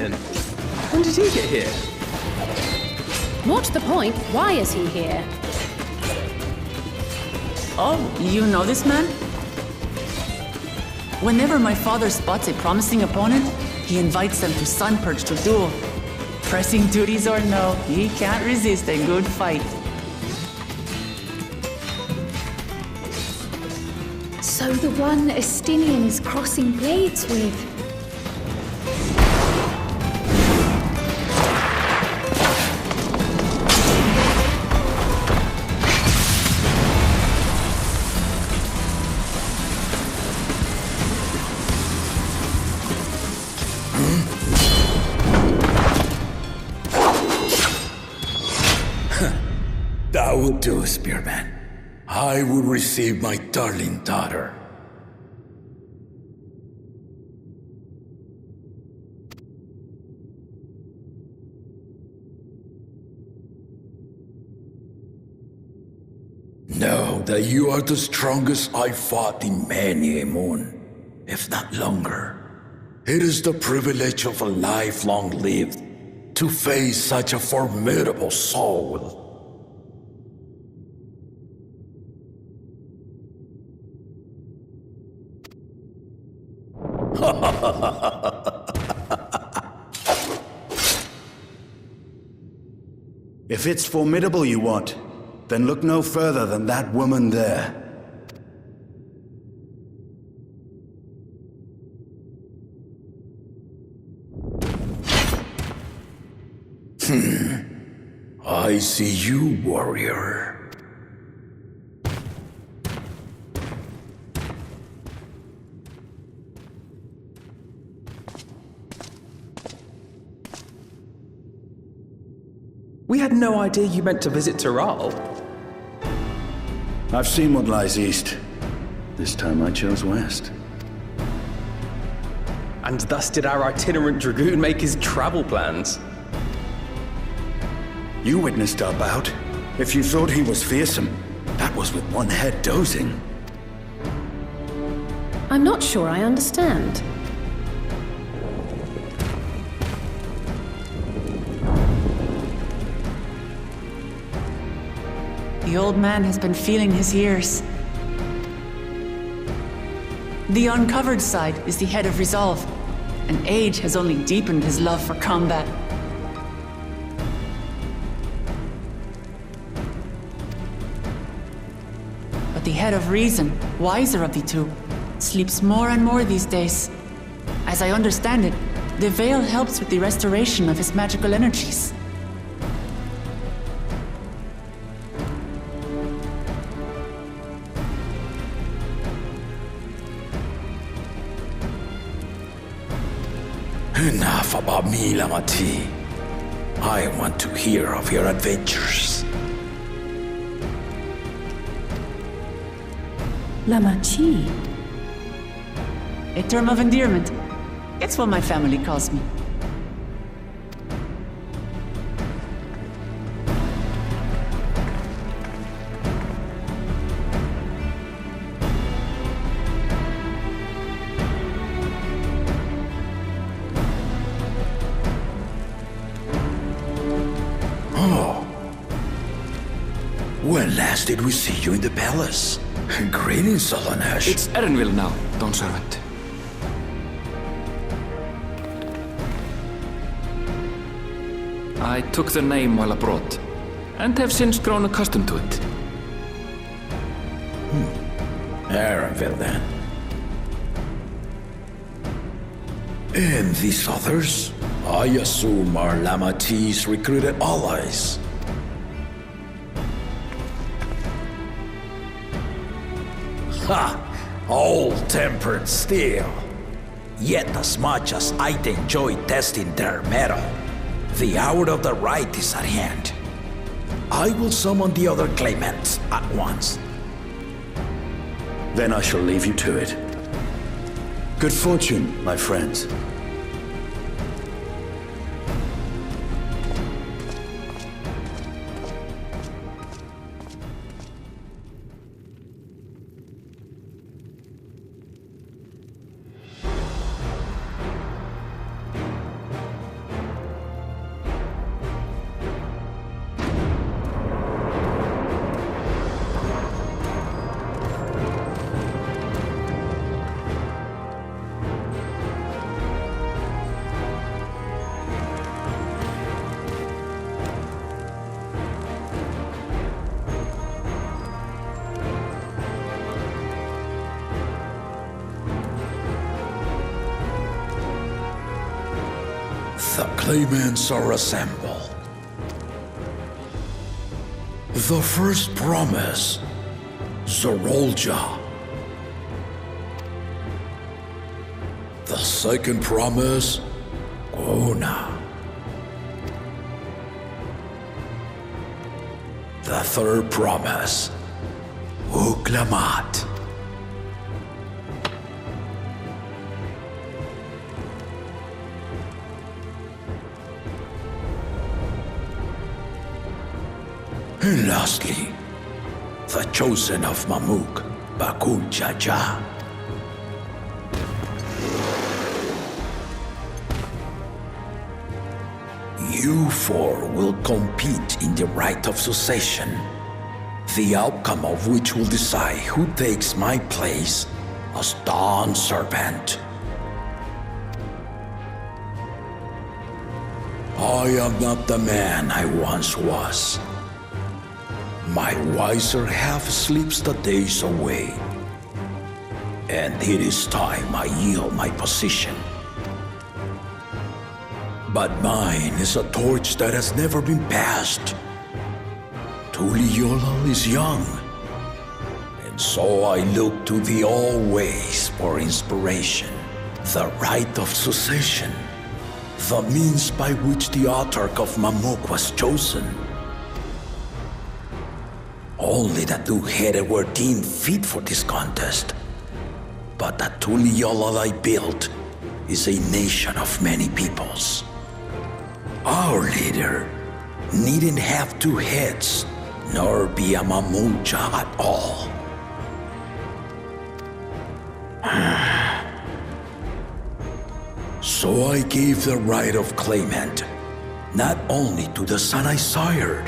then? When did he get here? More to the point, why is he here? Oh, you know this man? Whenever my father spots a promising opponent, he invites them to Sunpurge to duel. Pressing duties or no, he can't resist a good fight. So the one Estinian is crossing blades with. That would do, Spearman. I would receive my darling daughter. Know that you are the strongest I fought in many a moon, if not longer. It is the privilege of a life long lived to face such a formidable soul. If it's formidable you want, then look no further than that woman there. I see you, warrior. We had no idea you meant to visit Tyrrell. I've seen what lies east. This time I chose west. And thus did our itinerant dragoon make his travel plans. You witnessed our bout. If you thought he was fearsome, that was with one head dozing. I'm not sure I understand. The old man has been feeling his years. The uncovered side is the head of resolve, and age has only deepened his love for combat. But the head of reason, wiser of the two, sleeps more and more these days. As I understand it, the veil helps with the restoration of his magical energies. Enough about me, Lamati. I want to hear of your adventures. Lamachi. A term of endearment. It's what my family calls me. When last did we see you in the palace? Greetings, Solanesh. It's Erenville now, Dawn Servant. I took the name while abroad, and have since grown accustomed to it. Erenville, then. And these others? I assume are Lamati's recruited allies. Ha! All-tempered steel. Yet as much as I enjoy testing their metal, the hour of the Rite is at hand. I will summon the other claimants at once. Then I shall leave you to it. Good fortune, my friends. The claimants are assembled. The first promise, Zorolja. The second promise, Gona. The third promise, Uklamat. And lastly, the chosen of Mamuk, Bakul Jaja. You four will compete in the Rite of Succession, the outcome of which will decide who takes my place as Dawn Servant. I am not the man I once was. My wiser half sleeps the days away, and it is time I yield my position. But mine is a torch that has never been passed. Tuliyola is young, and so I look to thee always for inspiration. The Rite of Succession, the means by which the autarch of Mamuk was chosen. Only the two-headed were deemed fit for this contest. But the Tuliyola I built is a nation of many peoples. Our leader needn't have two heads, nor be a Mamuja at all. So I gave the right of claimant, not only to the son I sired,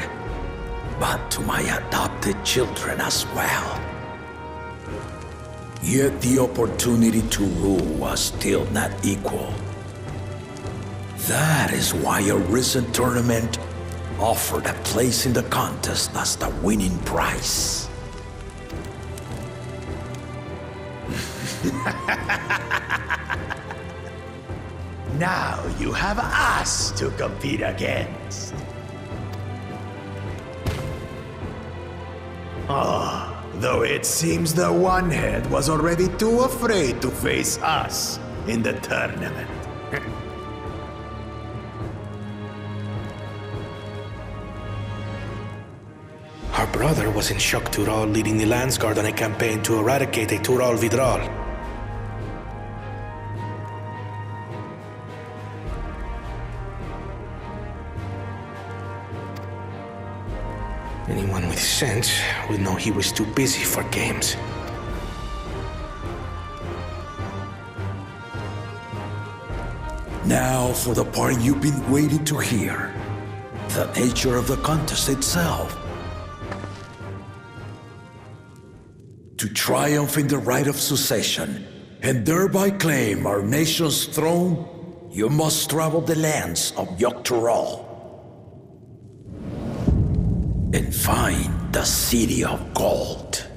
but to my adopted children as well. Yet the opportunity to rule was still not equal. That is why a recent tournament offered a place in the contest as the winning prize. Now you have us to compete against. Though it seems the One-Head was already too afraid to face us in the tournament. Our brother was in Shock Tural leading the Landsguard on a campaign to eradicate a Tural Vidral. Anyone with sense would know he was too busy for games. Now for the part you've been waiting to hear. The nature of the contest itself. To triumph in the Rite of Succession, and thereby claim our nation's throne, you must travel the lands of Yogg-Tural and find the City of Gold.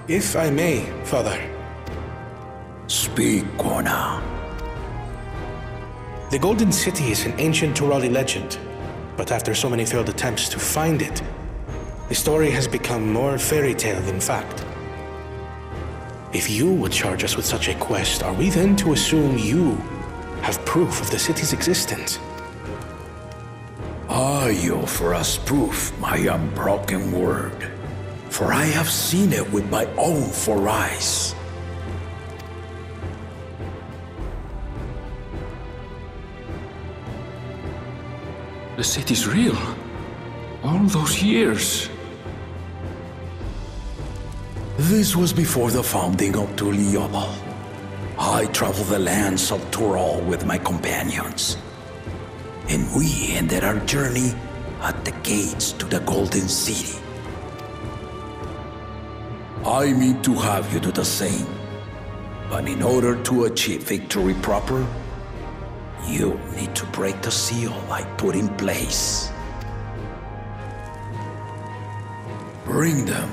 If I may, Father. Speak, Gona. The Golden City is an ancient Turali legend, but after so many failed attempts to find it, the story has become more fairy tale than fact. If you would charge us with such a quest, are we then to assume you have proof of the city's existence? I offer us proof, my unbroken word, for I have seen it with my own four eyes. The city's real. All those years. This was before the founding of Tuliyola. I traveled the lands of Tural with my companions, and we ended our journey at the gates to the Golden City. I mean to have you do the same, but in order to achieve victory proper, You need to break the seal I put in place. Bring them.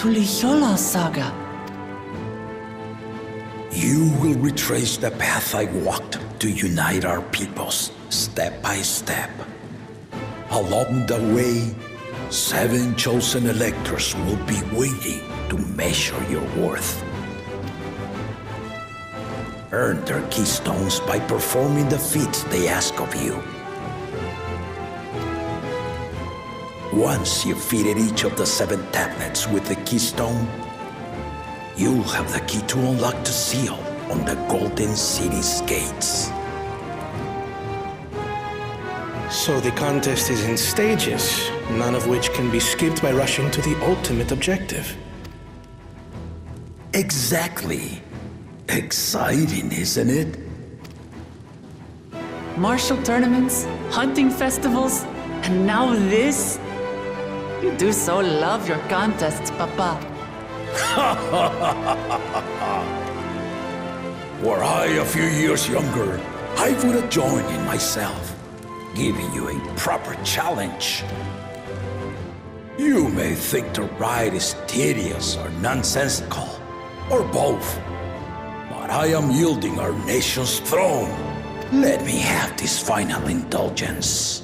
Tulichola saga. You will retrace the path I walked to unite our peoples, step by step. Along the way, 7 chosen electors will be waiting to measure your worth. Earn their keystones by performing the feats they ask of you. Once you've fitted each of the 7 tablets with the keystone, you'll have the key to unlock the seal on the Golden City's gates. So the contest is in stages, none of which can be skipped by rushing to the ultimate objective. Exactly. Exciting, isn't it? Martial tournaments, hunting festivals, and now this? You do so love your contests, Papa. Were I a few years younger, I would have joined in myself, giving you a proper challenge. You may think the ride is tedious or nonsensical, or both, but I am yielding our nation's throne. Let me have this final indulgence.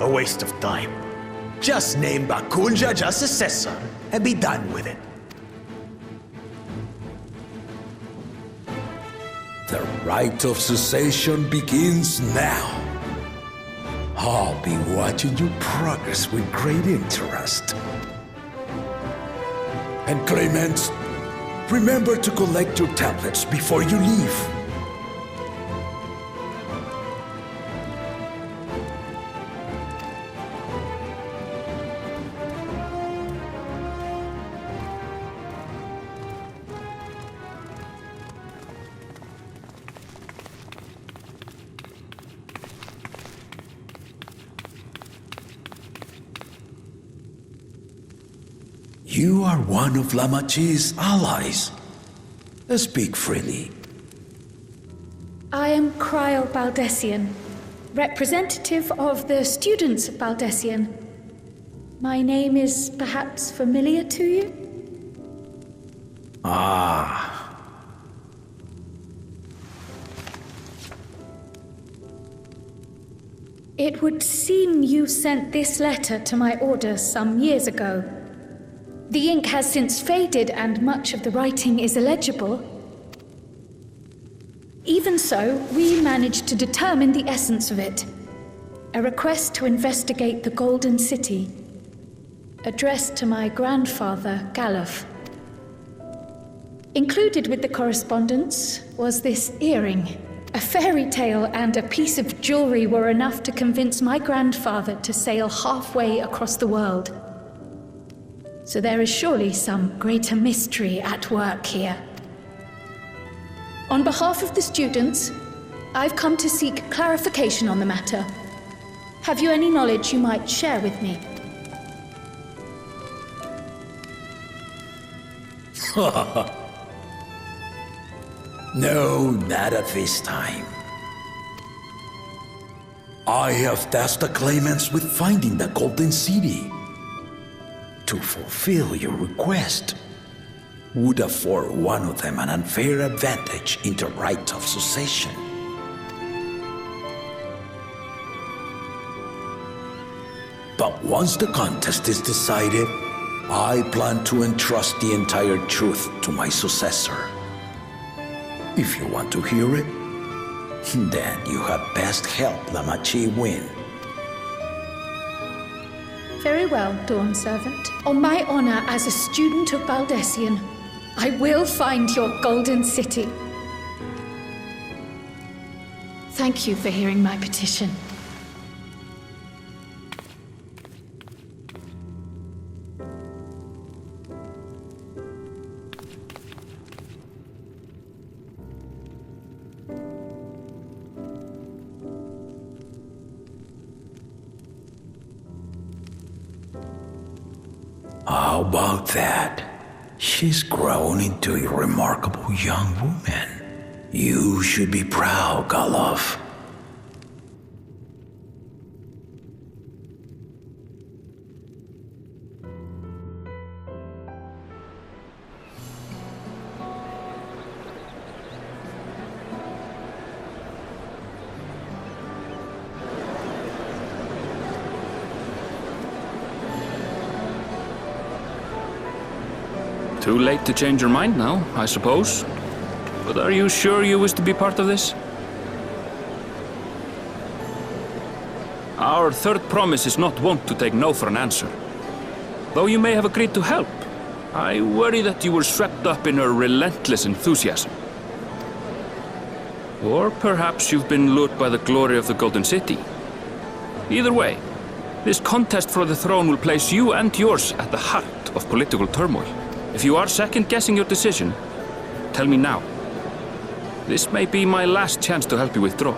A waste of time. Just name Bakunja just successor and be done with it. The rite of cessation begins now. I'll be watching your progress with great interest. And Clemens, remember to collect your tablets before you leave. You are one of Lamachi's allies. Speak freely. I am Cryo Baldessian, representative of the students of Baldessian. My name is perhaps familiar to you? Ah. It would seem you sent this letter to my orders some years ago. The ink has since faded and much of the writing is illegible. Even so, we managed to determine the essence of it. A request to investigate the Golden City, addressed to my grandfather, Galuf. Included with the correspondence was this earring. A fairy tale and a piece of jewelry were enough to convince my grandfather to sail halfway across the world. So there is surely some greater mystery at work here. On behalf of the students, I've come to seek clarification on the matter. Have you any knowledge you might share with me? No, not at this time. I have tasked the claimants with finding the Golden City. To fulfill your request, would afford one of them an unfair advantage in the right of succession. But once the contest is decided, I plan to entrust the entire truth to my successor. If you want to hear it, then you had best help Lamachi win. Very well, Dawn Servant. On my honor as a student of Baldessian, I will find your golden city. Thank you for hearing my petition. How about that? She's grown into a remarkable young woman. You should be proud, Galov. Too late to change your mind now, I suppose. But are you sure you wish to be part of this? Our third promise is not wont to take no for an answer. Though you may have agreed to help, I worry that you were swept up in her relentless enthusiasm. Or perhaps you've been lured by the glory of the Golden City. Either way, this contest for the throne will place you and yours at the heart of political turmoil. If you are second-guessing your decision, tell me now. This may be my last chance to help you withdraw.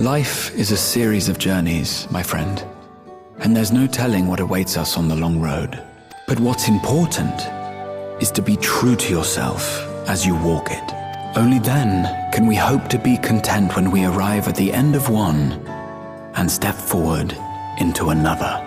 Life is a series of journeys, my friend. And there's no telling what awaits us on the long road. But what's important is to be true to yourself as you walk it. Only then can we hope to be content when we arrive at the end of one and step forward into another.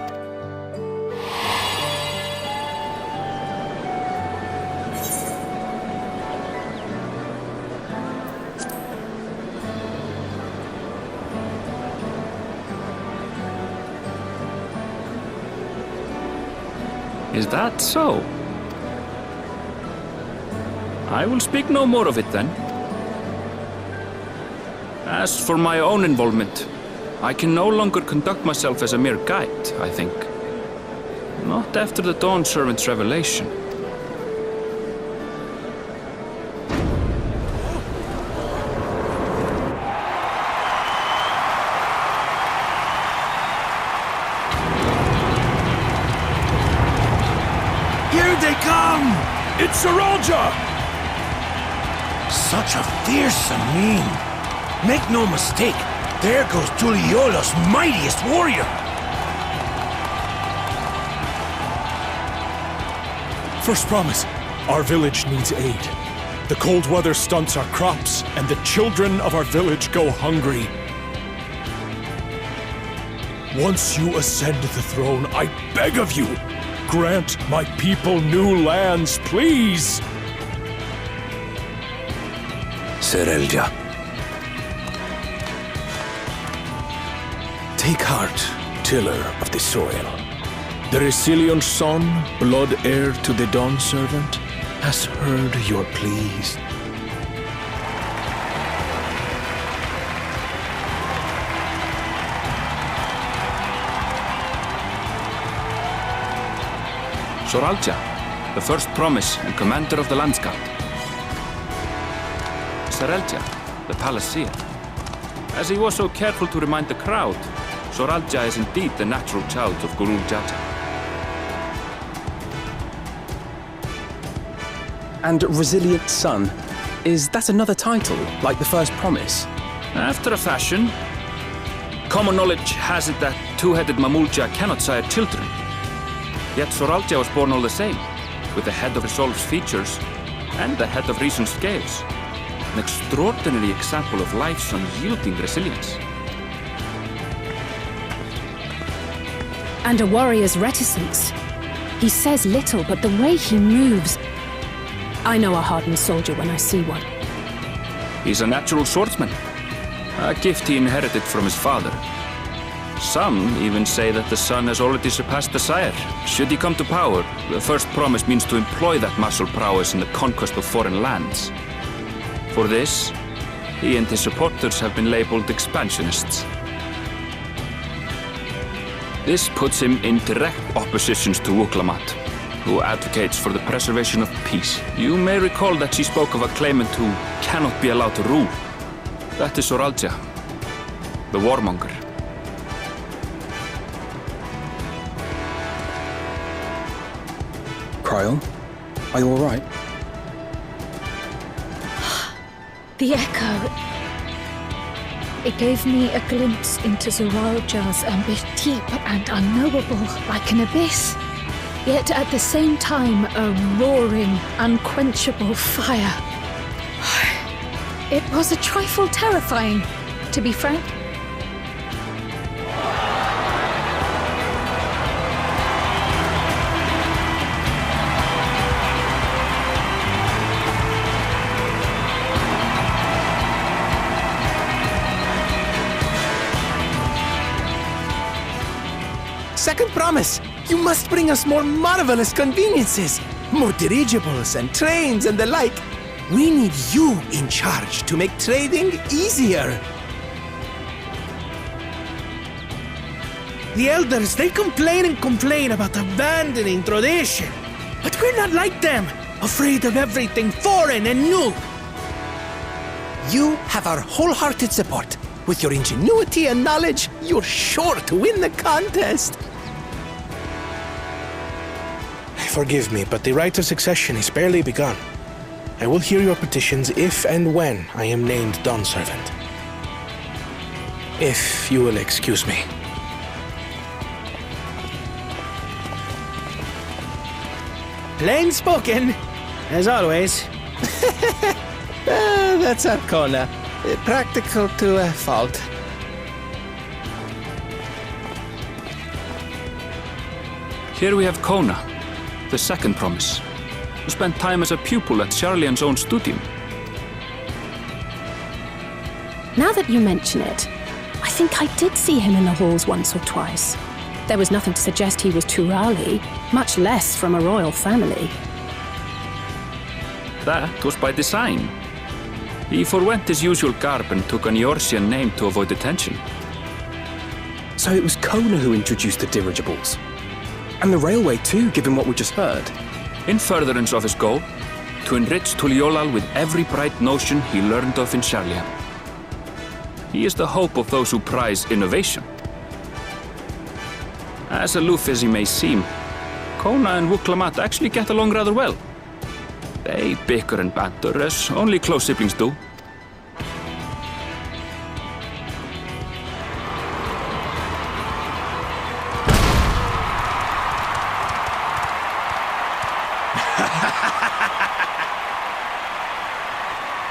Is that so? I will speak no more of it then. As for my own involvement, I can no longer conduct myself as a mere guide, I think. Not after the Dawn Servant's revelation. Here they come! It's Saralja! Such a fearsome mien. Make no mistake, there goes Tuliola's mightiest warrior. First promise, our village needs aid. The cold weather stunts our crops, and the children of our village go hungry. Once you ascend the throne, I beg of you, grant my people new lands, please! Serelja. Take heart, tiller of the soil. The Resilion's son, blood heir to the Dawn Servant, Has heard your pleas. Soralja, the first promise and commander of the Landsguard. Sarelja, the Palaceer. As he was so careful to remind the crowd, Soralja is indeed the natural child of Gurul Jaja. And Resilient Son, is that another title, like the first promise? After a fashion. Common knowledge has it that two-headed Mamulja cannot sire children. Yet Soralja was born all the same, with the head of Resolve's features and the head of Reason's scales. An extraordinary example of life's unyielding resilience. And a warrior's reticence. He says little, but the way he moves... I know a hardened soldier when I see one. He's a natural swordsman. A gift he inherited from his father. Some even say that the son has already surpassed the sire. Should he come to power, the first promise means to employ that martial prowess in the conquest of foreign lands. For this, he and his supporters have been labeled expansionists. This puts him in direct opposition to Wuklamat, who advocates for the preservation of peace. You may recall that she spoke of a claimant who cannot be allowed to rule. That is Soralja, the warmonger. Kryl, are you all right? The echo. It gave me a glimpse into Zoralja's abyss, deep and unknowable, like an abyss. Yet at the same time, a roaring, unquenchable fire. It was a trifle terrifying, to be frank. Second promise! You must bring us more marvelous conveniences! More dirigibles and trains and the like! We need you in charge to make trading easier! The elders, they complain about abandoning tradition. But we're not like them, afraid of everything foreign and new. You have our wholehearted support. With your ingenuity and knowledge, you're sure to win the contest. Forgive me, but the rite of succession is barely begun. I will hear your petitions if and when I am named Dawn Servant. If you will excuse me. Plain spoken, as always. That's Arcona. Practical to a fault. Here we have Kona, the second promise, who spent time as a pupil at Sharlian's own studio. Now that you mention it, I think I did see him in the halls once or twice. There was nothing to suggest he was Turali, much less from a royal family. That was by design. He forwent his usual garb and took an Eorzean name to avoid attention. So it was Kona who introduced the dirigibles. And the railway too, given what we just heard. In furtherance of his goal, to enrich Tuliolal with every bright notion he learned of in Sharlian. He is the hope of those who prize innovation. As aloof as he may seem, Kona and Wuklamat actually get along rather well. They bicker and banter as only close siblings do.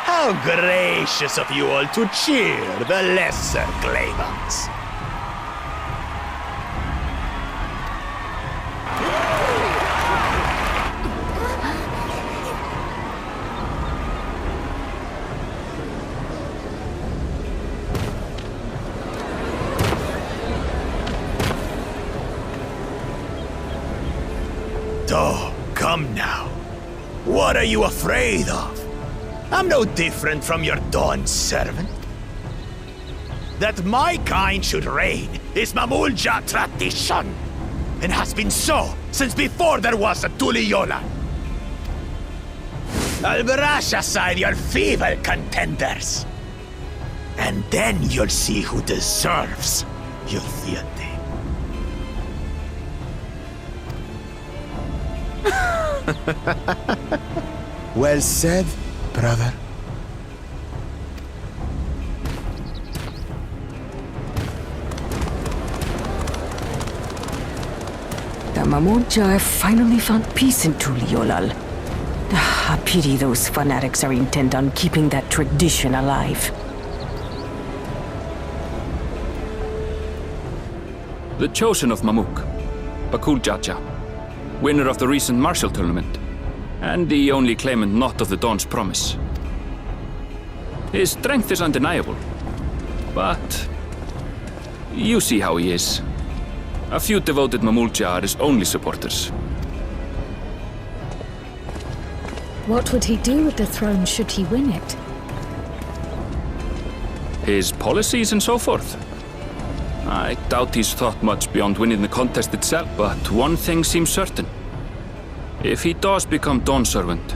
How gracious of you all to cheer the lesser claimants. Oh, come now. What are you afraid of? I'm no different from your Dawn servant. That my kind should reign is Mamulja tradition, and has been so since before there was a Tuliyola. I'll brush aside your feeble contenders, and then you'll see who deserves your deity. Well said, brother. The Mamulja have finally found peace in Tuliolal. I pity those fanatics are intent on keeping that tradition alive. The chosen of Mamuk, Bakuljaja, winner of the recent martial tournament, and the only claimant not of the Dawn's promise. His strength is undeniable, but you see how he is. A few devoted Mamulja are his only supporters. What would he do with the throne should he win it? His policies and so forth. I doubt he's thought much beyond winning the contest itself, but one thing seems certain. If he does become Dawn Servant,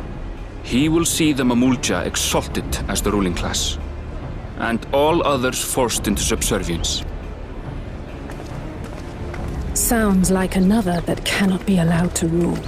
he will see the Mamulja exalted as the ruling class, and all others forced into subservience. Sounds like another that cannot be allowed to rule.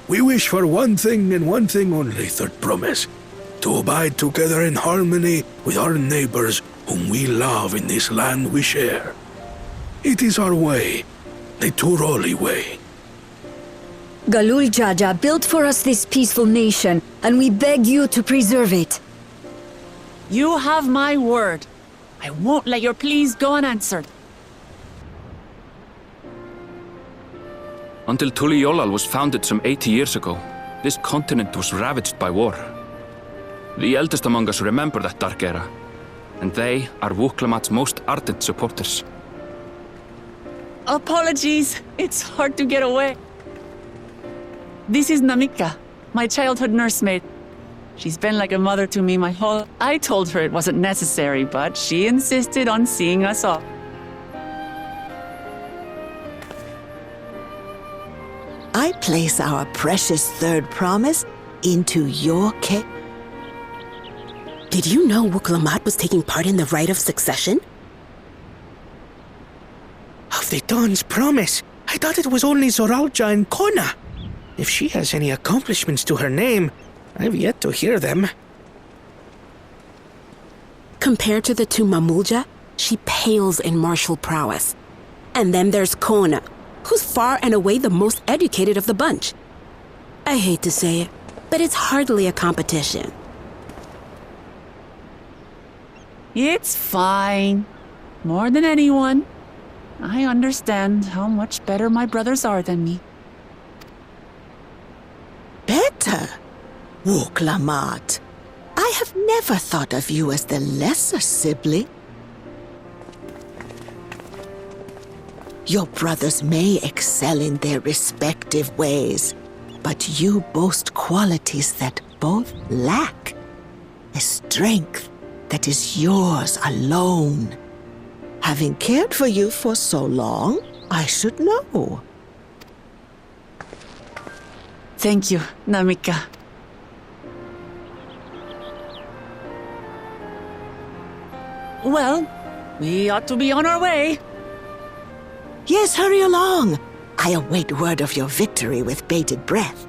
We wish for one thing and one thing only, Third Promise. To abide together in harmony with our neighbors whom we love in this land we share. It is our way, the Turoli way. Galul Jaja built for us this peaceful nation, and we beg you to preserve it. You have my word. I won't let your pleas go unanswered. Until Tuliolal was founded some 80 years ago, this continent was ravaged by war. The eldest among us remember that dark era, and they are Wuklamat's most ardent supporters. Apologies, it's hard to get away. This is Namika, my childhood nursemaid. She's been like a mother to me my whole... I told her it wasn't necessary, but she insisted on seeing us off. I place our precious Third Promise into your care. Did you know Wuklamat was taking part in the Rite of Succession? Of the Dawn's Promise? I thought it was only Zoralja and Kona. If she has any accomplishments to her name, I've yet to hear them. Compared to the two Mamulja, she pales in martial prowess. And then there's Kona, who's far and away the most educated of the bunch. I hate to say it, but it's hardly a competition. It's fine. More than anyone. I understand how much better my brothers are than me. Better? Wuklamat, I have never thought of you as the lesser sibling. Your brothers may excel in their respective ways, but you boast qualities that both lack. A strength that is yours alone. Having cared for you for so long, I should know. Thank you, Namika. Well, we ought to be on our way. Yes, hurry along. I await word of your victory with bated breath.